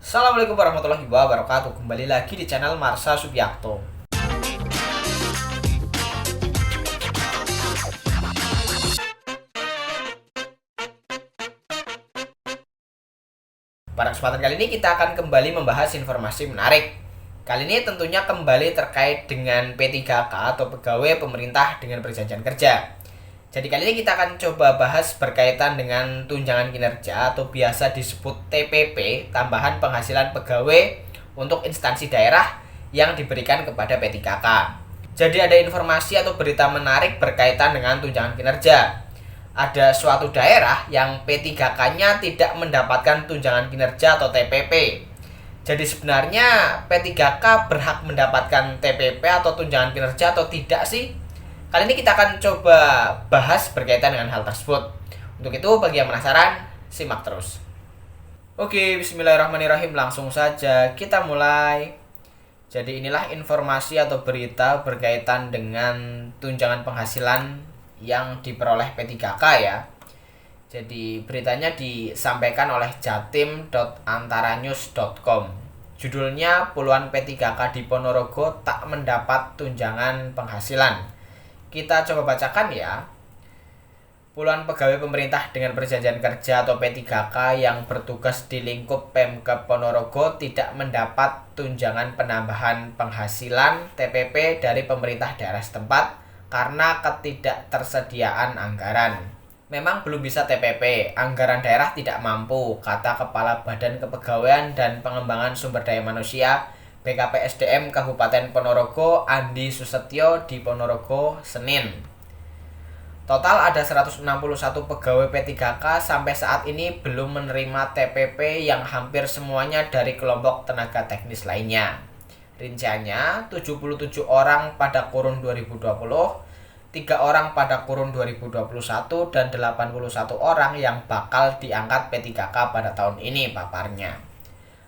Assalamualaikum warahmatullahi wabarakatuh. Kembali lagi di channel Marsha Subiakto. Pada kesempatan kali ini kita akan kembali membahas informasi menarik. Kali ini tentunya kembali terkait dengan P3K atau Pegawai Pemerintah dengan Perjanjian Kerja. Jadi kali ini kita akan coba bahas berkaitan dengan tunjangan kinerja atau biasa disebut TPP, tambahan penghasilan pegawai untuk instansi daerah yang diberikan kepada P3K. Jadi ada informasi atau berita menarik berkaitan dengan tunjangan kinerja. Ada suatu daerah yang P3K-nya tidak mendapatkan tunjangan kinerja atau TPP. Jadi sebenarnya P3K berhak mendapatkan TPP atau tunjangan kinerja atau tidak sih? Kali ini kita akan coba bahas berkaitan dengan hal tersebut. Untuk itu, bagi yang penasaran, simak terus. Oke, bismillahirrahmanirrahim. Langsung saja kita mulai. Jadi inilah informasi atau berita berkaitan dengan tunjangan penghasilan yang diperoleh P3K ya. Jadi beritanya disampaikan oleh jatim.antaranews.com. Judulnya, puluhan P3K di Ponorogo tak mendapat tunjangan penghasilan. Kita coba bacakan ya. Puluhan pegawai pemerintah dengan perjanjian kerja atau P3K yang bertugas di lingkup Pemkab Ponorogo tidak mendapat tunjangan penambahan penghasilan TPP dari pemerintah daerah setempat karena ketidaktersediaan anggaran. Memang belum bisa TPP, anggaran daerah tidak mampu, kata Kepala Badan Kepegawaian dan Pengembangan Sumber Daya Manusia BKPSDM Kabupaten Ponorogo Andi Susetyo di Ponorogo, Senin. Total ada 161 pegawai P3K sampai saat ini belum menerima TPP yang hampir semuanya dari kelompok tenaga teknis lainnya. Rinciannya 77 orang pada kurun 2020, 3 orang pada kurun 2021, dan 81 orang yang bakal diangkat P3K pada tahun ini, paparnya.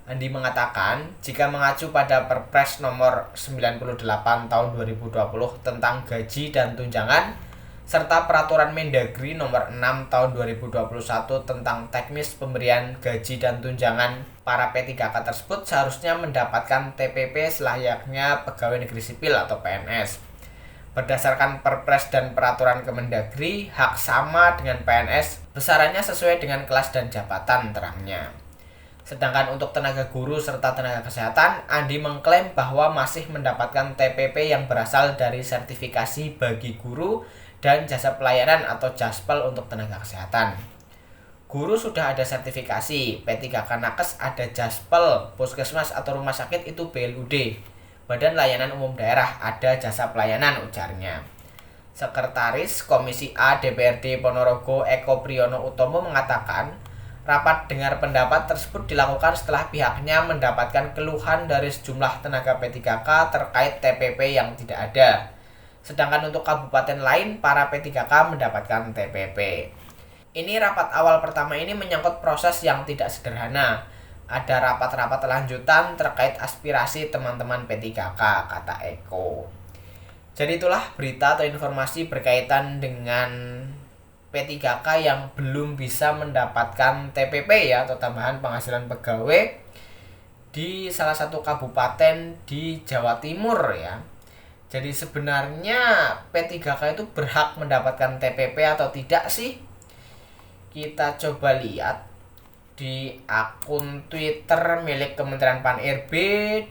Andi mengatakan, jika mengacu pada Perpres nomor 98 tahun 2020 tentang gaji dan tunjangan, serta Peraturan Mendagri nomor 6 tahun 2021 tentang teknis pemberian gaji dan tunjangan, para P3K tersebut seharusnya mendapatkan TPP selayaknya pegawai negeri sipil atau PNS. Berdasarkan Perpres dan Peraturan Kemendagri, hak sama dengan PNS, besarannya sesuai dengan kelas dan jabatan, terangnya. Sedangkan untuk tenaga guru serta tenaga kesehatan, Andi mengklaim bahwa masih mendapatkan TPP yang berasal dari sertifikasi bagi guru dan jasa pelayanan atau JASPEL untuk tenaga kesehatan. Guru sudah ada sertifikasi, P3K Nakes ada JASPEL, puskesmas atau rumah sakit itu BLUD, Badan Layanan Umum Daerah ada jasa pelayanan, ujarnya. Sekretaris Komisi A DPRD Ponorogo Eko Priyono Utomo mengatakan, rapat dengar pendapat tersebut dilakukan setelah pihaknya mendapatkan keluhan dari sejumlah tenaga P3K terkait TPP yang tidak ada. Sedangkan untuk kabupaten lain, para P3K mendapatkan TPP. Ini rapat awal pertama ini menyangkut proses yang tidak sederhana. Ada rapat-rapat lanjutan terkait aspirasi teman-teman P3K, kata Eko. Jadi itulah berita atau informasi berkaitan dengan P3K yang belum bisa mendapatkan TPP ya, atau tambahan penghasilan pegawai di salah satu kabupaten di Jawa Timur ya. Jadi sebenarnya P3K itu berhak mendapatkan TPP atau tidak sih? Kita coba lihat di akun Twitter milik Kementerian Pan-RB,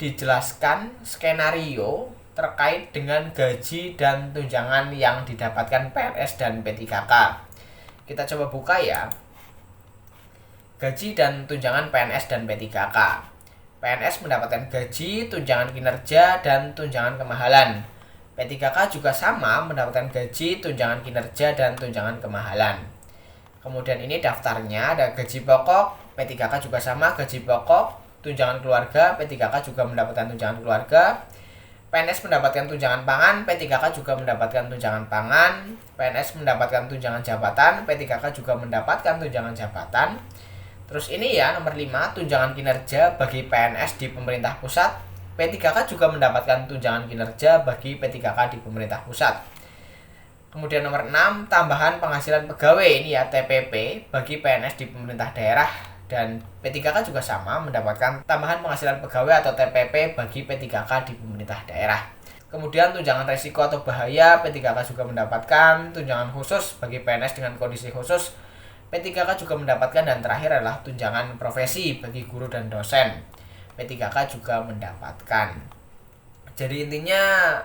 dijelaskan skenario terkait dengan gaji dan tunjangan yang didapatkan PNS dan P3K. Kita coba buka ya. Gaji dan tunjangan PNS dan P3K. PNS mendapatkan gaji, tunjangan kinerja, dan tunjangan kemahalan. P3K juga sama mendapatkan gaji, tunjangan kinerja, dan tunjangan kemahalan. Kemudian ini daftarnya, ada gaji pokok, P3K juga sama gaji pokok, tunjangan keluarga, P3K juga mendapatkan tunjangan keluarga. PNS mendapatkan tunjangan pangan, P3K juga mendapatkan tunjangan pangan. PNS mendapatkan tunjangan jabatan, P3K juga mendapatkan tunjangan jabatan. Terus ini ya, nomor 5, tunjangan kinerja bagi PNS di pemerintah pusat. P3K juga mendapatkan tunjangan kinerja bagi P3K di pemerintah pusat. Kemudian nomor 6, tambahan penghasilan pegawai, ini ya TPP bagi PNS di pemerintah daerah Dan P3K juga sama, mendapatkan tambahan penghasilan pegawai atau TPP bagi P3K di pemerintah daerah. Kemudian tunjangan resiko atau bahaya, P3K juga mendapatkan tunjangan khusus bagi PNS dengan kondisi khusus. P3K juga mendapatkan, dan terakhir adalah tunjangan profesi bagi guru dan dosen. P3K juga mendapatkan. Jadi intinya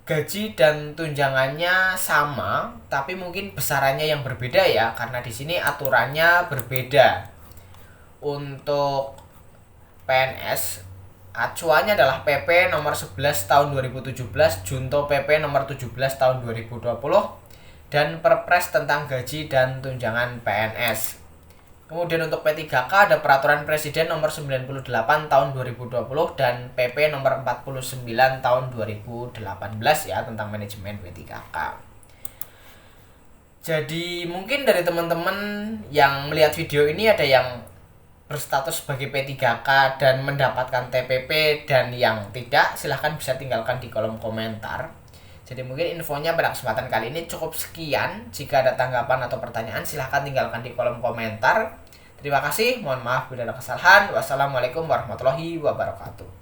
gaji dan tunjangannya sama, tapi mungkin besarannya yang berbeda ya, karena di sini aturannya berbeda. Untuk PNS, acuannya adalah PP nomor 11 tahun 2017, Junto PP nomor 17 tahun 2020, dan Perpres tentang gaji dan tunjangan PNS. Kemudian untuk P3K ada Peraturan Presiden nomor 98 tahun 2020 dan PP nomor 49 tahun 2018 ya, tentang manajemen P3K. Jadi mungkin dari teman-teman yang melihat video ini ada yang berstatus sebagai P3K dan mendapatkan TPP, dan yang tidak, silahkan bisa tinggalkan di kolom komentar. Jadi mungkin infonya pada kesempatan kali ini cukup sekian. Jika ada tanggapan atau pertanyaan, silahkan tinggalkan di kolom komentar. Terima kasih, mohon maaf bila ada kesalahan. Wassalamualaikum warahmatullahi wabarakatuh.